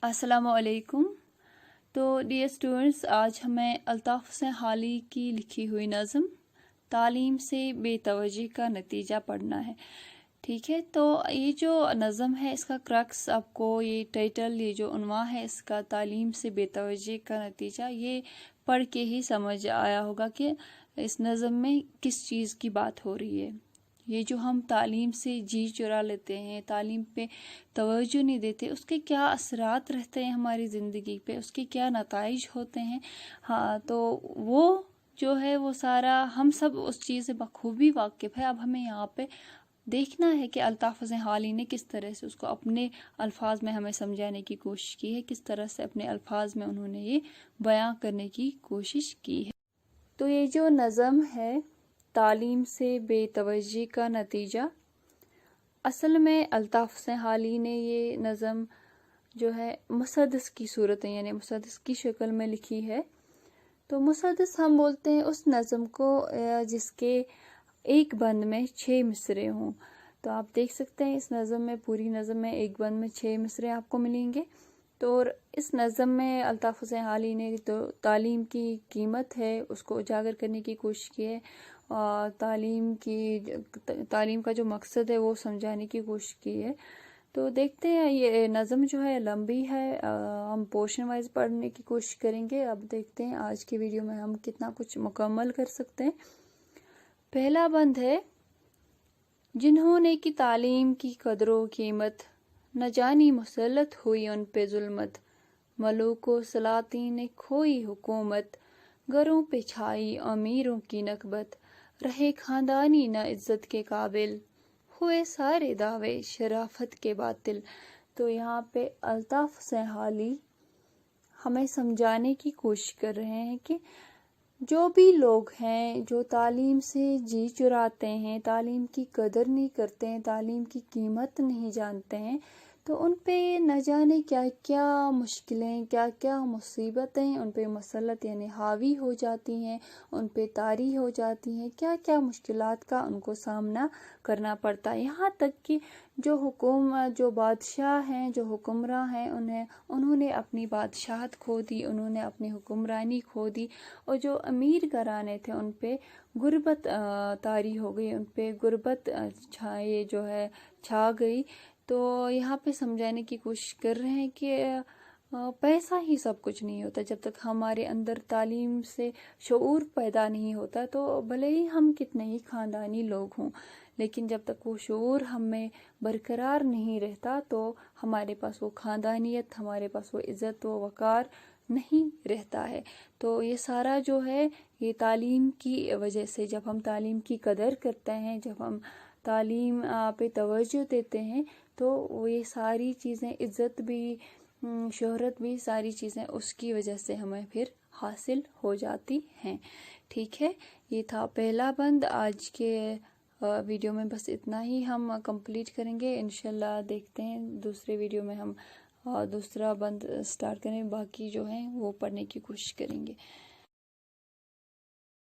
अस्सलामु अलैकुम। तो डियर स्टूडेंट्स, आज हमें अल्ताफ हुसैन हाली की लिखी हुई नज़म तालीम से बेतवज्जी का नतीजा पढ़ना है। ठीक है, तो ये जो नज़म है इसका क्रक्स आपको ये टाइटल, ये जो उन्वान है इसका तालीम से बेतवज्जी का नतीजा, ये पढ़ के ही समझ आया होगा कि इस नज़म में किस चीज़ की बात हो रही है। ये जो हम तालीम से जी चुरा लेते हैं, तालीम पे तवज्जो नहीं देते, उसके क्या असरात रहते हैं हमारी ज़िंदगी पे, उसके क्या नताइज होते हैं। हाँ, तो वो जो है वो सारा हम सब उस चीज़ से बखूबी वाकिफ़ है। अब हमें यहाँ पे देखना है कि अल्ताफ हुसैन हाली ने किस तरह से उसको अपने अल्फाज में हमें समझाने की कोशिश की है, किस तरह से अपने अल्फाज में उन्होंने ये बयां करने की कोशिश की है। तो ये जो नज़म है तालीम से बेतवज्जी का नतीजा, असल में अल्ताफ हुसैन हाली ने ये नज़म जो है मुसद्दस की सूरत है, यानी मुसद्दस की शक्ल में लिखी है। तो मुसद्दस हम बोलते हैं उस नज़म को जिसके एक बंद में 6 मिसरे हों। तो आप देख सकते हैं इस नज़म में, पूरी नज़म में एक बंद में 6 मिसरे आपको मिलेंगे। तो इस नज़म में अल्ताफ हुसैन हाली ने तो तालीम की कीमत है उसको उजागर करने की कोशिश की है, और तालीम का जो मकसद है वो समझाने की कोशिश की है। तो देखते हैं, ये नज़म जो है लंबी है, हम पोर्शन वाइज पढ़ने की कोशिश करेंगे। अब देखते हैं आज की वीडियो में हम कितना कुछ मुकम्मल कर सकते हैं। पहला बंद है, जिन्होंने की तालीम की कदरो कीमत, न जानी मुसल्लत हुई उन पे जुल्मत, मलूको सलातीन ने खोई हुकूमत, घरों पे छाई अमीरों की नकबत, रहे खानदानी न इज्जत के काबिल, हुए सारे दावे शराफत के बातिल। तो यहाँ पे अल्ताफ हुसैन हाली हमें समझाने की कोशिश कर रहे हैं कि जो भी लोग हैं जो तालीम से जी चुराते हैं, तालीम की कदर नहीं करते हैं, तालीम की कीमत नहीं जानते हैं, तो उन पे न जाने क्या क्या मुश्किलें, क्या क्या मुसीबतें उन पे मुसल्लत यानी हावी हो जाती हैं, उन पे तारी हो जाती हैं, क्या क्या मुश्किलात का उनको सामना करना पड़ता है। यहाँ तक कि जो बादशाह हैं, जो हुक्मरान हैं, उन्होंने अपनी बादशाहत खो दी, उन्होंने अपनी हुक्मरानी खो दी, और जो अमीर घराने थे उन पे गुर्बत तारी हो गई, उन पे गुर्बत छा गई। तो यहाँ पे समझाने की कोशिश कर रहे हैं कि पैसा ही सब कुछ नहीं होता। जब तक हमारे अंदर तालीम से शऊर पैदा नहीं होता, तो भले ही हम कितने ही खानदानी लोग हों, लेकिन जब तक वो शऊर हमें बरकरार नहीं रहता, तो हमारे पास वो खानदानियत, हमारे पास वो इज़्ज़त, वो वक़ार नहीं रहता है। तो ये सारा जो है ये तालीम की वजह से, जब हम तालीम की कदर करते हैं, जब हम तालीम पे तवज्जो देते हैं, तो ये सारी चीज़ें, इज़्ज़त भी, शोहरत भी, सारी चीज़ें उसकी वजह से हमें फिर हासिल हो जाती हैं। ठीक है, ये था पहला बंद। आज के वीडियो में बस इतना ही हम कंप्लीट करेंगे। इंशाल्लाह देखते हैं दूसरे वीडियो में हम दूसरा बंद स्टार्ट करें, बाकी जो है वो पढ़ने की कोशिश करेंगे।